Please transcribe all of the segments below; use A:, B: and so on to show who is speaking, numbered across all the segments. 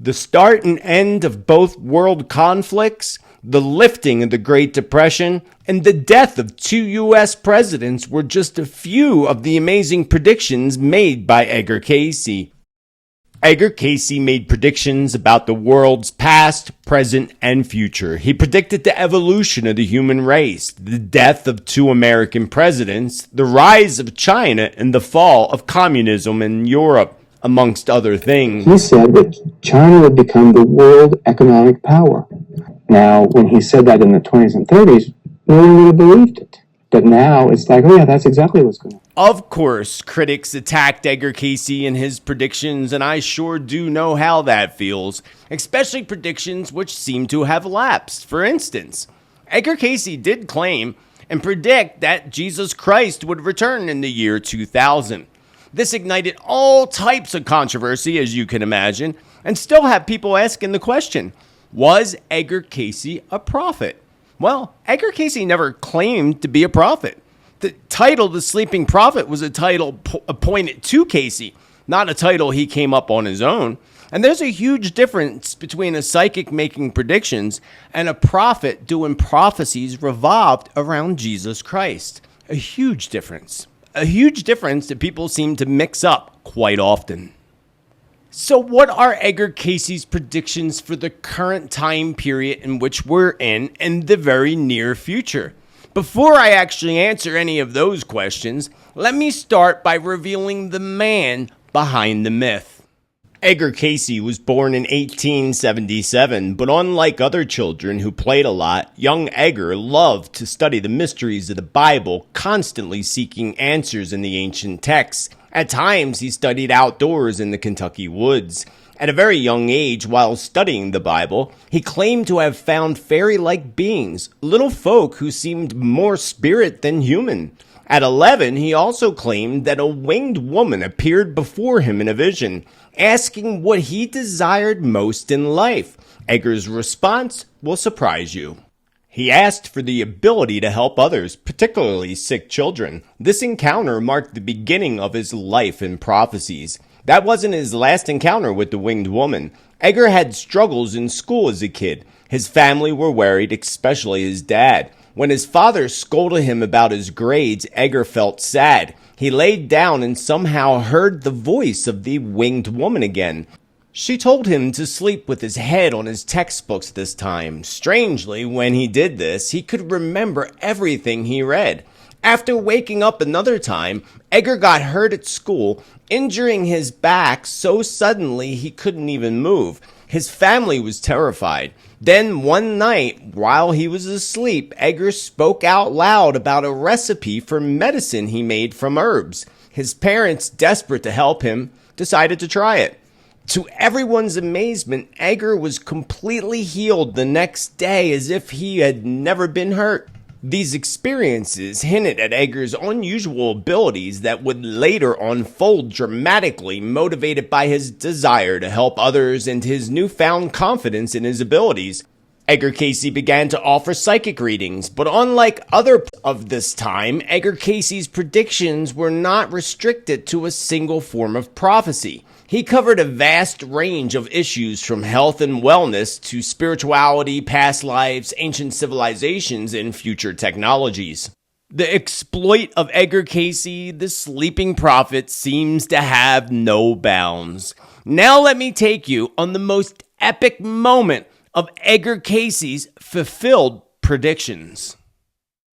A: The start and end of both world conflicts, the lifting of the Great Depression, and the death of 2 U.S. presidents were just a few of the amazing predictions made by Edgar Cayce. Edgar Cayce made predictions about the world's past, present, and future. He predicted the evolution of the human race, the death of 2 American presidents, the rise of China, and the fall of communism in Europe, amongst other things.
B: He said that China would become the world economic power. Now, when he said that in the 20s and 30s, no one would have believed it. But now it's like, oh yeah, that's exactly what's going on.
A: Of course, critics attacked Edgar Cayce and his predictions, and I sure do know how that feels, especially predictions which seem to have lapsed. For instance, Edgar Cayce did claim and predict that Jesus Christ would return in the year 2000. This ignited all types of controversy, as you can imagine, and still have people asking the question, was Edgar Cayce a prophet? Well, Edgar Cayce never claimed to be a prophet. The title, The Sleeping Prophet, was a title appointed to Cayce, not a title he came up on his own. And there's a huge difference between a psychic making predictions and a prophet doing prophecies revolved around Jesus Christ. A huge difference. A huge difference that people seem to mix up quite often. So what are Edgar Cayce's predictions for the current time period in which we're in and the very near future? Before I actually answer any of those questions, let me start by revealing the man behind the myth. Edgar Cayce was born in 1877, but unlike other children who played a lot, young Edgar loved to study the mysteries of the Bible, constantly seeking answers in the ancient texts. At times, he studied outdoors in the Kentucky woods. At a very young age, while studying the Bible, he claimed to have found fairy-like beings, little folk who seemed more spirit than human. At 11, he also claimed that a winged woman appeared before him in a vision, asking what he desired most in life. Edgar's response will surprise you. He asked for the ability to help others, particularly sick children. This encounter marked the beginning of his life in prophecies. That wasn't his last encounter with the winged woman. Edgar had struggles in school as a kid. His family were worried, especially his dad. When his father scolded him about his grades, Edgar felt sad. He laid down and somehow heard the voice of the winged woman again. She told him to sleep with his head on his textbooks this time. Strangely, when he did this, he could remember everything he read. After waking up another time, Edgar got hurt at school, injuring his back so suddenly he couldn't even move. His family was terrified. Then one night, while he was asleep, Edgar spoke out loud about a recipe for medicine he made from herbs. His parents, desperate to help him, decided to try it. To everyone's amazement, Edgar was completely healed the next day as if he had never been hurt. These experiences hinted at Edgar's unusual abilities that would later unfold dramatically, motivated by his desire to help others and his newfound confidence in his abilities. Edgar Cayce began to offer psychic readings, but unlike other of this time, Edgar Cayce's predictions were not restricted to a single form of prophecy. He covered a vast range of issues from health and wellness to spirituality, past lives, ancient civilizations, and future technologies. The exploit of Edgar Cayce, the sleeping prophet, seems to have no bounds. Now let me take you on the most epic moment of Edgar Cayce's fulfilled predictions.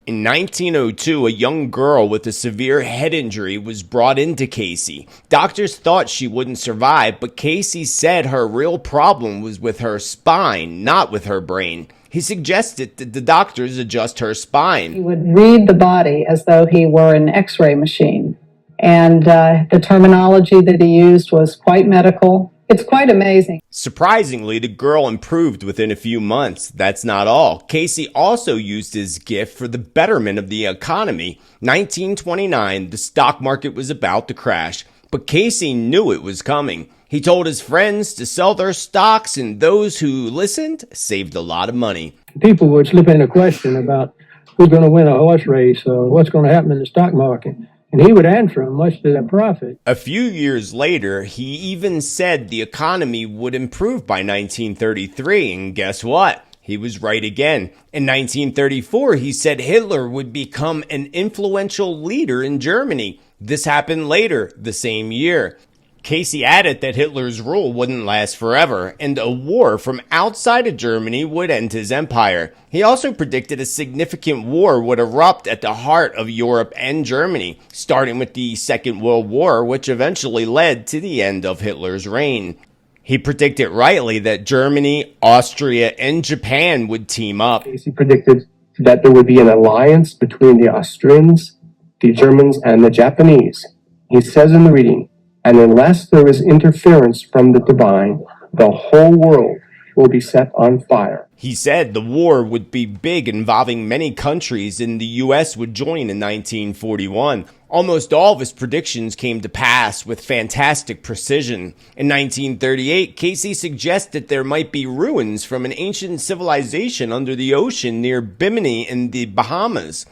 A: In 1902, a young girl with a severe head injury was brought into Cayce. Doctors thought she wouldn't survive, but Cayce said her real problem was with her spine, not with her brain. He suggested that the doctors adjust her spine.
C: He would read the body as though he were an X-ray machine. And the terminology that he used was quite medical. It's quite amazing.
A: Surprisingly, the girl improved within a few months. That's not all. Cayce also used his gift for the betterment of the economy. 1929, the stock market was about to crash, but Cayce knew it was coming. He told his friends to sell their stocks, and those who listened saved a lot of money.
D: People would slip in a question about who's going to win a horse race or what's going to happen in the stock market. and he would answer them much to their profit.
A: A few years later, he even said the economy would improve by 1933, and guess what? He was right again. In 1934, he said Hitler would become an influential leader in Germany. This happened later, the same year. Cayce added that Hitler's rule wouldn't last forever, and a war from outside of Germany would end his empire. He also predicted a significant war would erupt at the heart of Europe and Germany, starting with the Second World War, which eventually led to the end of Hitler's reign. He predicted rightly that Germany, Austria, and Japan would team up.
E: He predicted that there would be an alliance between the Austrians, the Germans, and the Japanese. He says in the reading, "And unless there is interference from the divine, the whole world will be set on fire."
A: He said the war would be big, involving many countries, and the U.S. would join in 1941. Almost all of his predictions came to pass with fantastic precision. In 1938, Cayce suggested there might be ruins from an ancient civilization under the ocean near Bimini in the Bahamas.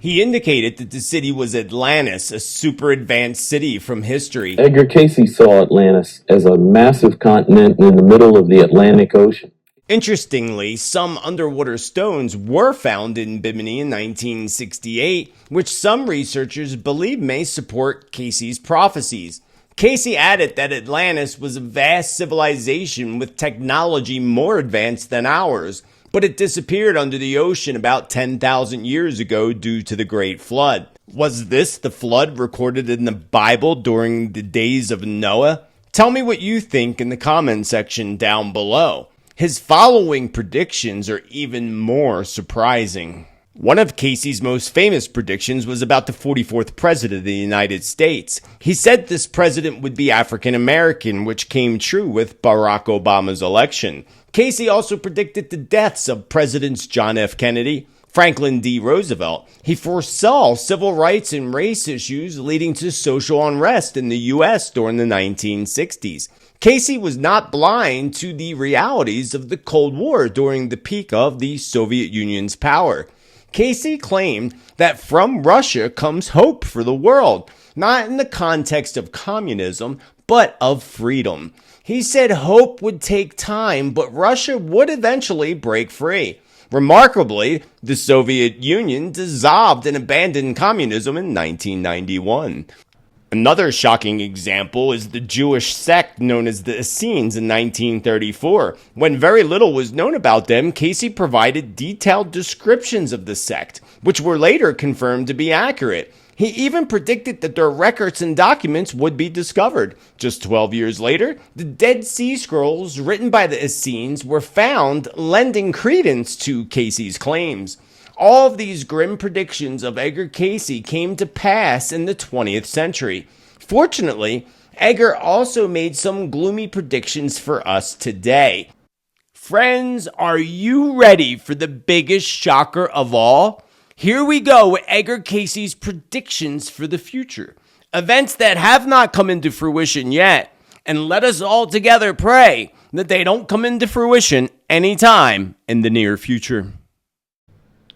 A: He indicated that the city was Atlantis, a super advanced city from history.
F: Edgar Cayce saw Atlantis as a massive continent in the middle of the Atlantic Ocean.
A: Interestingly, some underwater stones were found in Bimini in 1968, which some researchers believe may support Cayce's prophecies. Cayce added that Atlantis was a vast civilization with technology more advanced than ours, but it disappeared under the ocean about 10,000 years ago due to the Great Flood. Was this the flood recorded in the Bible during the days of Noah? Tell me what you think in the comment section down below. His following predictions are even more surprising. One of Cayce's most famous predictions was about the 44th president of the United States. He said this president would be African American, which came true with Barack Obama's election. Cayce also predicted the deaths of Presidents John F. Kennedy, Franklin D. Roosevelt. He foresaw civil rights and race issues leading to social unrest in the U.S. during the 1960s. Cayce was not blind to the realities of the Cold War during the peak of the Soviet Union's power. Cayce claimed that from Russia comes hope for the world, not in the context of communism, but of freedom. He said hope would take time, but Russia would eventually break free. Remarkably, the Soviet Union dissolved and abandoned communism in 1991. Another shocking example is the Jewish sect known as the Essenes in 1934. When very little was known about them, Cayce provided detailed descriptions of the sect, which were later confirmed to be accurate. He even predicted that their records and documents would be discovered. Just 12 years later, the Dead Sea Scrolls written by the Essenes were found, lending credence to Cayce's claims. All of these grim predictions of Edgar Cayce came to pass in the 20th century. Fortunately, Edgar also made some gloomy predictions for us today. Friends, are you ready for the biggest shocker of all? Here we go with Edgar Cayce's predictions for the future. Events that have not come into fruition yet. And let us all together pray that they don't come into fruition anytime in the near future.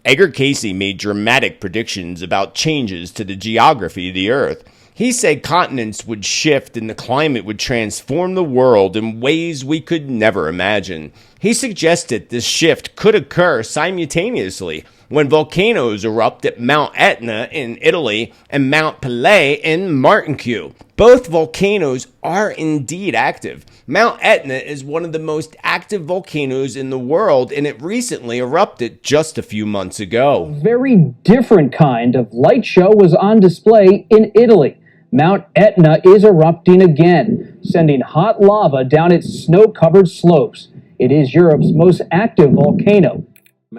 A: Edgar Cayce made dramatic predictions about changes to the geography of the Earth. He said continents would shift and the climate would transform the world in ways we could never imagine. He suggested this shift could occur simultaneously when volcanoes erupt at Mount Etna in Italy and Mount Pelée in Martinique. Both volcanoes are indeed active. Mount Etna is one of the most active volcanoes in the world, and it recently erupted just a few months ago.
G: A very different kind of light show was on display in Italy. Mount Etna is erupting again, sending hot lava down its snow-covered slopes. It is Europe's most active volcano.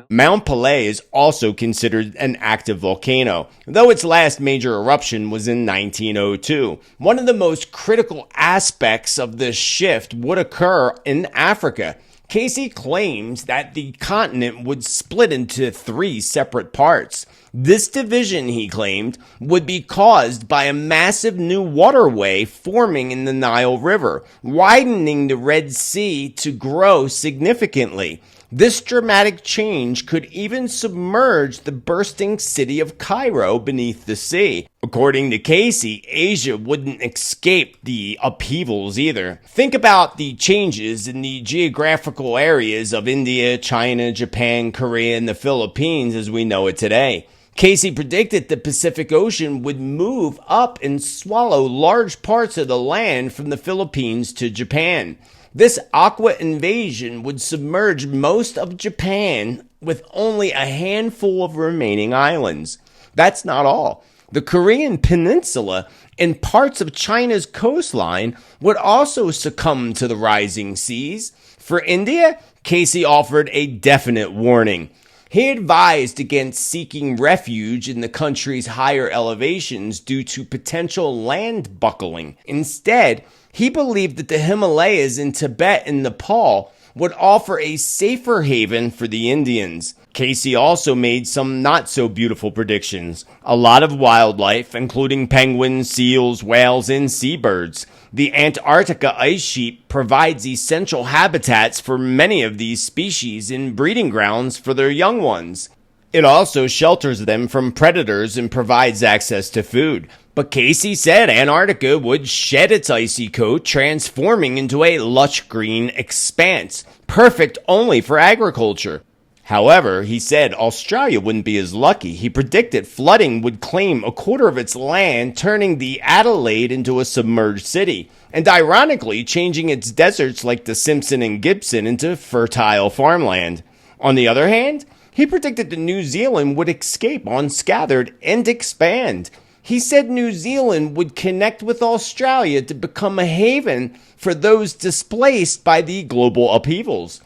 A: Mount Pelée is also considered an active volcano, though its last major eruption was in 1902. One of the most critical aspects of this shift would occur in Africa. Cayce claims that the continent would split into 3 separate parts. This division, he claimed, would be caused by a massive new waterway forming in the Nile River, widening the Red Sea to grow significantly. This dramatic change could even submerge the bursting city of Cairo beneath the sea. According to Cayce, Asia wouldn't escape the upheavals either. Think about the changes in the geographical areas of India, China, Japan, Korea, and the Philippines as we know it today. Cayce predicted the Pacific Ocean would move up and swallow large parts of the land from the Philippines to Japan. This aqua invasion would submerge most of Japan with only a handful of remaining islands. That's not all. The Korean peninsula and parts of China's coastline would also succumb to the rising seas. For India, Cayce offered a definite warning. He advised against seeking refuge in the country's higher elevations due to potential land buckling. Instead, he believed that the Himalayas in Tibet and Nepal would offer a safer haven for the Indians. Cayce also made some not-so-beautiful predictions. A lot of wildlife, including penguins, seals, whales, and seabirds. The Antarctica ice sheet provides essential habitats for many of these species and breeding grounds for their young ones. It also shelters them from predators and provides access to food. But Cayce said Antarctica would shed its icy coat, transforming into a lush green expanse, perfect only for agriculture. However, he said Australia wouldn't be as lucky. He predicted flooding would claim a quarter of its land, turning the Adelaide into a submerged city, and ironically changing its deserts like the Simpson and Gibson into fertile farmland. On the other hand, he predicted that New Zealand would escape unscathed and expand. He said New Zealand would connect with Australia to become a haven for those displaced by the global upheavals.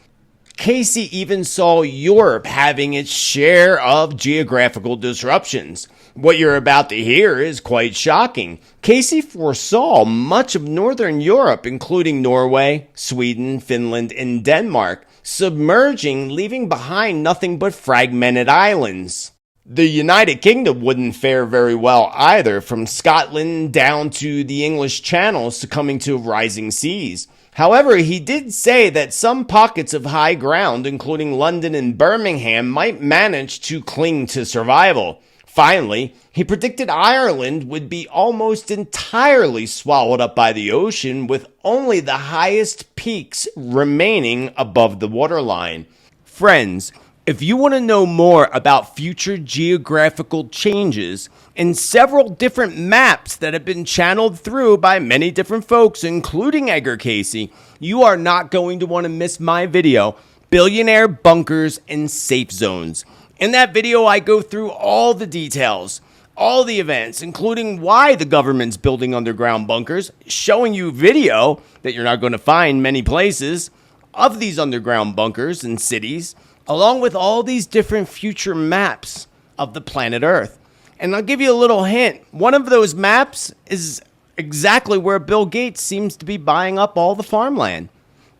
A: Cayce even saw Europe having its share of geographical disruptions. What you're about to hear is quite shocking. Cayce foresaw much of Northern Europe, including Norway, Sweden, Finland, and Denmark, submerging, leaving behind nothing but fragmented islands. The United Kingdom wouldn't fare very well either, from Scotland down to the English Channel succumbing to rising seas. However, he did say that some pockets of high ground, including London and Birmingham, might manage to cling to survival. Finally, he predicted Ireland would be almost entirely swallowed up by the ocean, with only the highest peaks remaining above the waterline. Friends, if you want to know more about future geographical changes and several different maps that have been channeled through by many different folks, including Edgar Cayce, you are not going to want to miss my video, Billionaire Bunkers and Safe Zones. In that video, I go through all the details, all the events, including why the government's building underground bunkers, showing you video that you're not going to find many places of these underground bunkers and cities, along with all these different future maps of the planet Earth. And I'll give you a little hint. One of those maps is exactly where Bill Gates seems to be buying up all the farmland.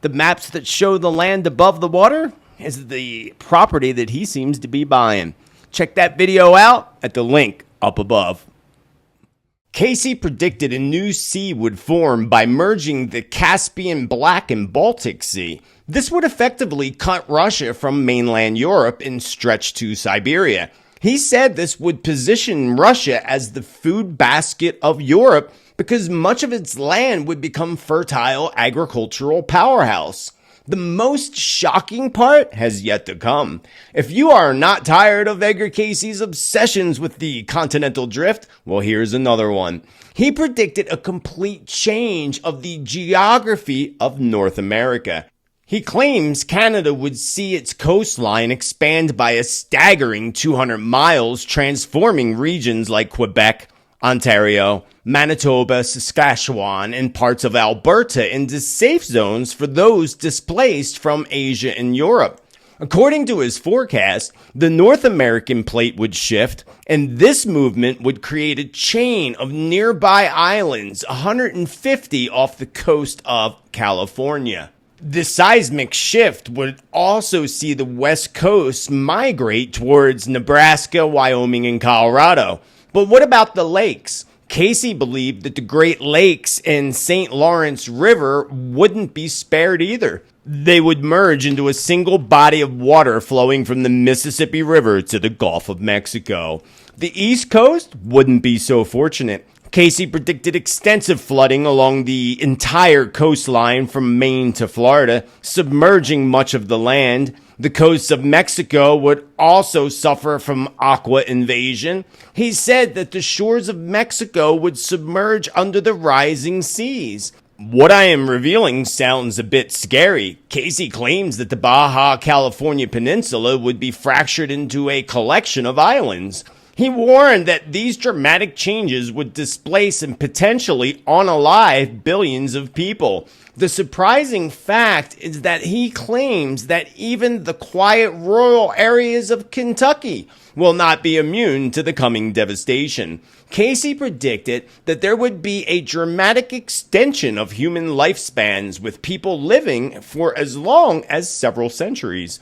A: The maps that show the land above the water is the property that he seems to be buying. Check that video out at the link up above. Cayce predicted a new sea would form by merging the Caspian, Black, and Baltic Sea. This would effectively cut Russia from mainland Europe and stretch to Siberia. He said this would position Russia as the food basket of Europe because much of its land would become fertile agricultural powerhouse. The most shocking part has yet to come. If you are not tired of Edgar Cayce's obsessions with the continental drift, well, here's another one. He predicted a complete change of the geography of North America. He claims Canada would see its coastline expand by a staggering 200 miles, transforming regions like Quebec, Ontario, Manitoba, Saskatchewan, and parts of Alberta into safe zones for those displaced from Asia and Europe. According to his forecast, the North American plate would shift, and this movement would create a chain of nearby islands, 150 off the coast of California. The seismic shift would also see the West Coast migrate towards Nebraska, Wyoming, and Colorado. But what about the lakes? Cayce believed that the Great Lakes and St. Lawrence River wouldn't be spared either. They would merge into a single body of water flowing from the Mississippi River to the Gulf of Mexico. The East Coast wouldn't be so fortunate. Cayce predicted extensive flooding along the entire coastline from Maine to Florida, submerging much of the land. The coasts of Mexico would also suffer from aqua invasion. He said that the shores of Mexico would submerge under the rising seas. What I am revealing sounds a bit scary. Cayce claims that the Baja California Peninsula would be fractured into a collection of islands. He warned that these dramatic changes would displace and potentially unalive billions of people. The surprising fact is that he claims that even the quiet rural areas of Kentucky will not be immune to the coming devastation. Cayce predicted that there would be a dramatic extension of human lifespans, with people living for as long as several centuries.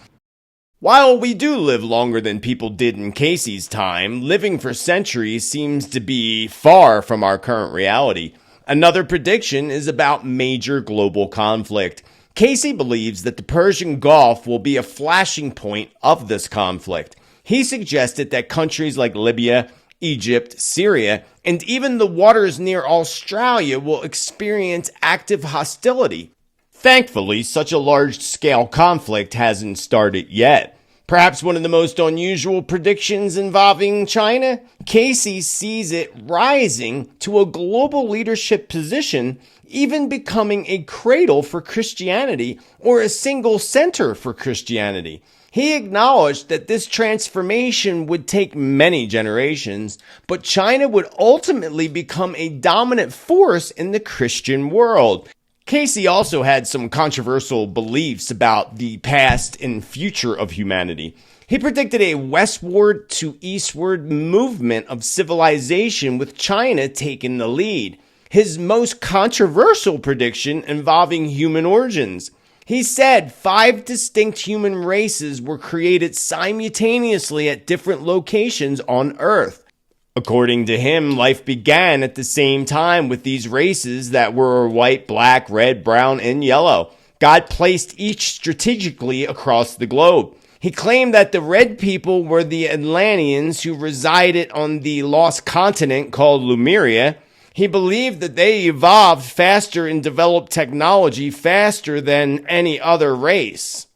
A: While we do live longer than people did in Cayce's time, living for centuries seems to be far from our current reality. Another prediction is about major global conflict. Cayce believes that the Persian Gulf will be a flashing point of this conflict. He suggested that countries like Libya, Egypt, Syria, and even the waters near Australia will experience active hostility. Thankfully, such a large-scale conflict hasn't started yet. Perhaps one of the most unusual predictions involving China, Cayce sees it rising to a global leadership position, even becoming a cradle for Christianity or a single center for Christianity. He acknowledged that this transformation would take many generations, but China would ultimately become a dominant force in the Christian world. Cayce also had some controversial beliefs about the past and future of humanity. He predicted a westward to eastward movement of civilization, with China taking the lead. His most controversial prediction involving human origins. He said 5 distinct human races were created simultaneously at different locations on Earth. According to him, life began at the same time with these races that were white, black, red, brown, and yellow. God placed each strategically across the globe. He claimed that the red people were the Atlanteans who resided on the lost continent called Lemuria. He believed that they evolved faster and developed technology faster than any other race.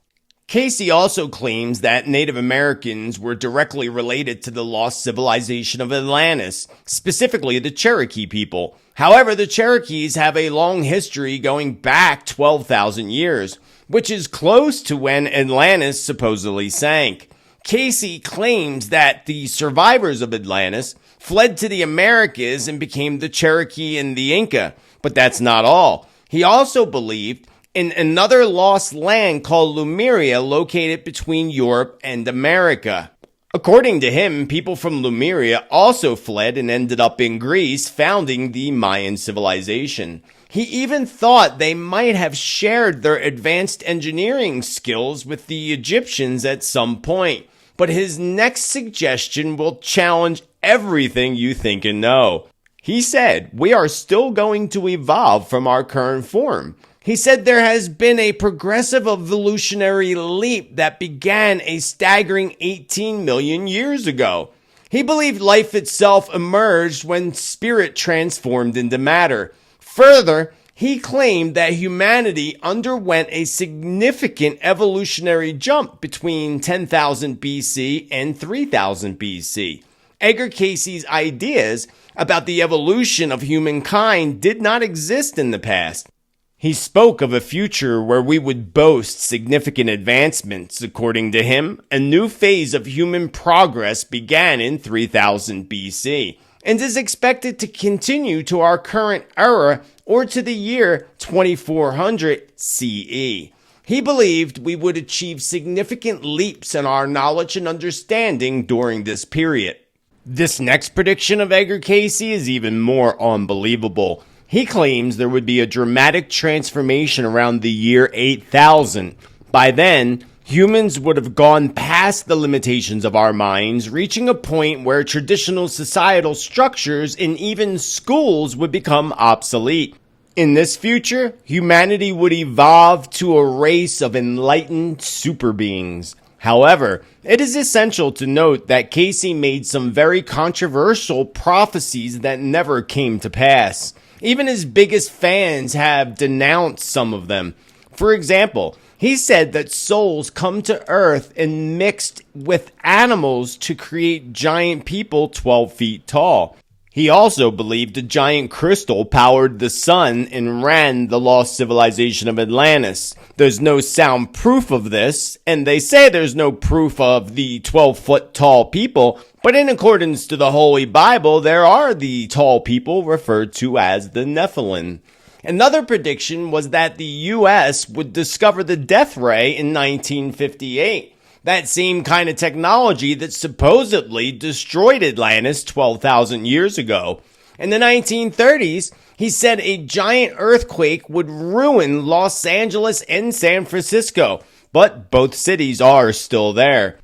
A: Cayce also claims that Native Americans were directly related to the lost civilization of Atlantis, specifically the Cherokee people. However, the Cherokees have a long history going back 12,000 years, which is close to when Atlantis supposedly sank. Cayce claims that the survivors of Atlantis fled to the Americas and became the Cherokee and the Inca, but that's not all. He also believed in another lost land called Lemuria, located between Europe and America. According to him, people from Lemuria also fled and ended up in Greece, founding the Mayan civilization. He even thought they might have shared their advanced engineering skills with the Egyptians at some point. But his next suggestion will challenge everything you think and know. He said, "We are still going to evolve from our current form." He said there has been a progressive evolutionary leap that began a staggering 18 million years ago. He believed life itself emerged when spirit transformed into matter. Further, he claimed that humanity underwent a significant evolutionary jump between 10,000 BC and 3000 BC. Edgar Cayce's ideas about the evolution of humankind did not exist in the past. He spoke of a future where we would boast significant advancements. According to him, a new phase of human progress began in 3000 BC and is expected to continue to our current era or to the year 2400 CE. He believed we would achieve significant leaps in our knowledge and understanding during this period. This next prediction of Edgar Cayce is even more unbelievable. He claims there would be a dramatic transformation around the year 8000. By then, Humans would have gone past the limitations of our minds, reaching a point where traditional societal structures and even schools would become obsolete. In this future, humanity would evolve to a race of enlightened super beings. However, it is essential to note that Cayce made some very controversial prophecies that never came to pass. Even his biggest fans have denounced some of them. For example, he said that souls come to Earth and mixed with animals to create giant people 12 feet tall. He also believed a giant crystal powered the sun and ran the lost civilization of Atlantis. There's no sound proof of this, and they say there's no proof of the 12-foot tall people, but in accordance to the Holy Bible, there are the tall people referred to as the Nephilim. Another prediction was that the U.S. would discover the death ray in 1958. That same kind of technology that supposedly destroyed Atlantis 12,000 years ago. In the 1930s, he said a giant earthquake would ruin Los Angeles and San Francisco, but both cities are still there.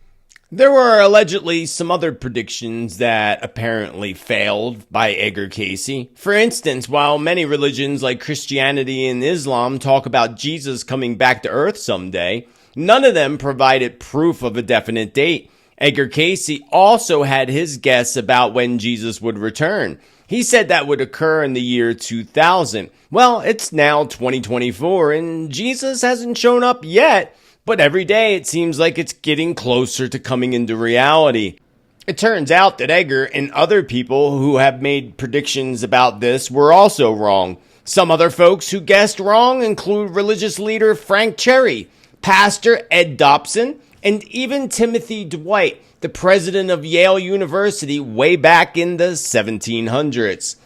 A: There were allegedly some other predictions that apparently failed by Edgar Cayce. For instance, while many religions like Christianity and Islam talk about Jesus coming back to Earth someday, none of them provided proof of a definite date. Edgar Cayce also had his guess about when Jesus would return. He said that would occur in the year 2000. Well, it's now 2024 and Jesus hasn't shown up yet, but every day it seems like it's getting closer to coming into reality. It turns out that Edgar and other people who have made predictions about this were also wrong. Some other folks who guessed wrong include religious leader Frank Cherry, Pastor Ed Dobson, and even Timothy Dwight, the president of Yale University way back in the 1700s.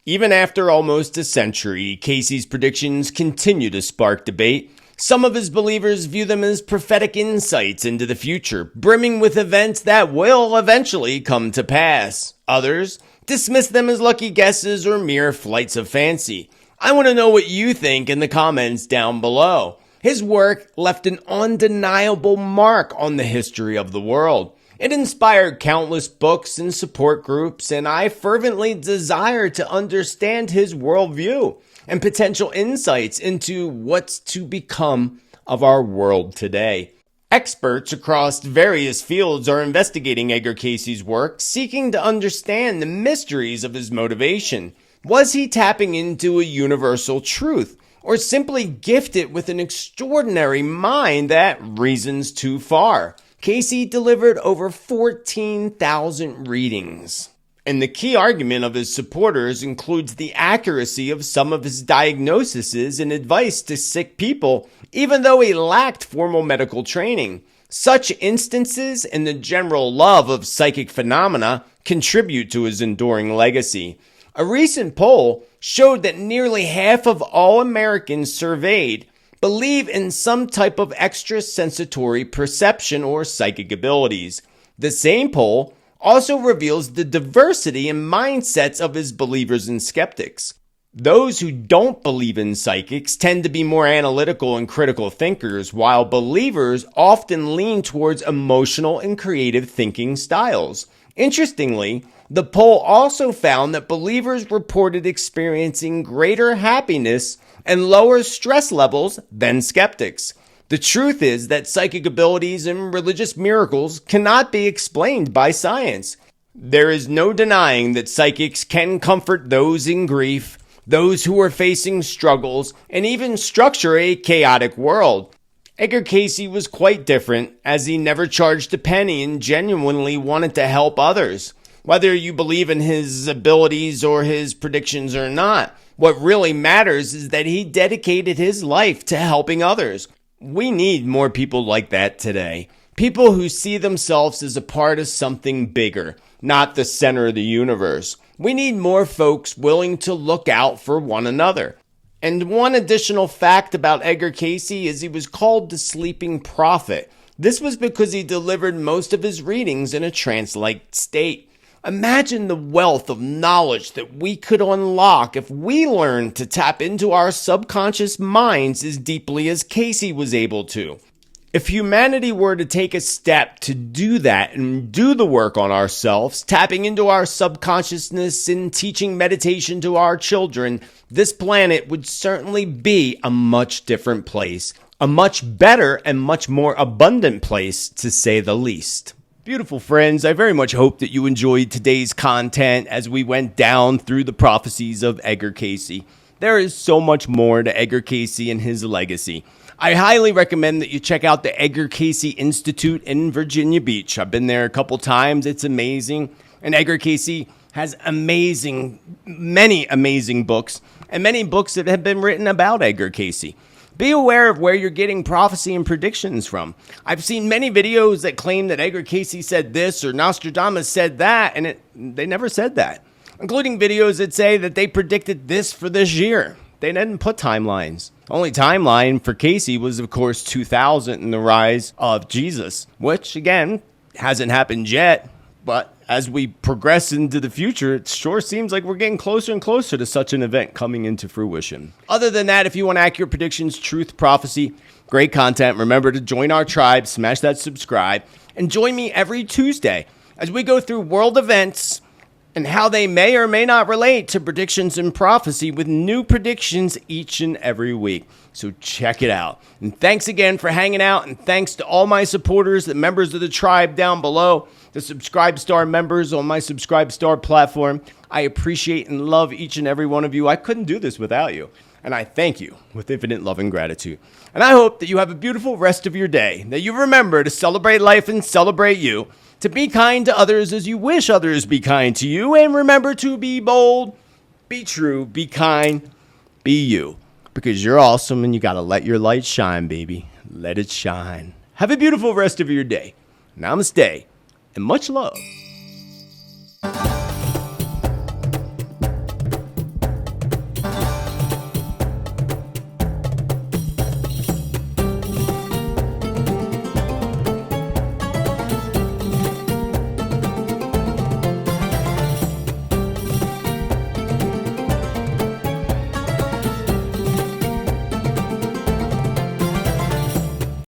A: Even after almost a century, Cayce's predictions continue to spark debate. Some of his believers view them as prophetic insights into the future, brimming with events that will eventually come to pass. Others dismiss them as lucky guesses or mere flights of fancy. I want to know what you think in the comments down below. His work left an undeniable mark on the history of the world. It inspired countless books and support groups, and I fervently desire to understand his worldview and potential insights into what's to become of our world today. Experts across various fields are investigating Edgar Cayce's work, seeking to understand the mysteries of his motivation. Was he tapping into a universal truth, or simply gifted with an extraordinary mind that reasons too far? Cayce delivered over 14,000 readings. And the key argument of his supporters includes the accuracy of some of his diagnoses and advice to sick people, even though he lacked formal medical training. Such instances and the general love of psychic phenomena contribute to his enduring legacy. A recent poll showed that nearly half of all Americans surveyed believe in some type of extrasensatory perception or psychic abilities. The same poll also reveals the diversity in mindsets of his believers and skeptics. Those who don't believe in psychics tend to be more analytical and critical thinkers, while believers often lean towards emotional and creative thinking styles. Interestingly, the poll also found that believers reported experiencing greater happiness and lower stress levels than skeptics. The truth is that psychic abilities and religious miracles cannot be explained by science. There is no denying that psychics can comfort those in grief, those who are facing struggles, and even structure a chaotic world. Edgar Cayce was quite different, as he never charged a penny and genuinely wanted to help others. Whether you believe in his abilities or his predictions or not, what really matters is that he dedicated his life to helping others. We need more people like that today. People who see themselves as a part of something bigger, not the center of the universe. We need more folks willing to look out for one another. And one additional fact about Edgar Cayce is he was called the sleeping prophet. This was because he delivered most of his readings in a trance-like state. Imagine the wealth of knowledge that we could unlock if we learned to tap into our subconscious minds as deeply as Cayce was able to. If humanity were to take a step to do that and do the work on ourselves, tapping into our subconsciousness and teaching meditation to our children, this planet would certainly be a much different place, a much better and much more abundant place, to say the least. Beautiful friends, I very much hope that you enjoyed today's content as we went down through the prophecies of Edgar Cayce. There is so much more to Edgar Cayce and his legacy. I highly recommend that you check out the Edgar Cayce Institute in Virginia Beach. I've been there a couple times. It's amazing. And Edgar Cayce has many amazing books, and many books that have been written about Edgar Cayce. Be aware of where you're getting prophecy and predictions from. I've seen many videos that claim that Edgar Cayce said this or Nostradamus said that, and they never said that. Including videos that say that they predicted this for this year. They didn't put timelines. The only timeline for Cayce was, of course, 2000 and the rise of Jesus, which, again, hasn't happened yet. But as we progress into the future, it sure seems like we're getting closer and closer to such an event coming into fruition. Other than that, if you want accurate predictions, truth, prophecy, great content, remember to join our tribe, smash that subscribe, and join me every Tuesday as we go through world events and how they may or may not relate to predictions and prophecy with new predictions each and every week. So check it out. And thanks again for hanging out, and thanks to all my supporters, the members of the tribe down below, the Subscribe Star members on my Subscribe Star platform. I appreciate and love each and every one of you. I couldn't do this without you. And I thank you with infinite love and gratitude. And I hope that you have a beautiful rest of your day, that you remember to celebrate life and celebrate you, to be kind to others as you wish others be kind to you, and remember to be bold, be true, be kind, be you. Because you're awesome and you gotta let your light shine, baby. Let it shine. Have a beautiful rest of your day. Namaste and much love.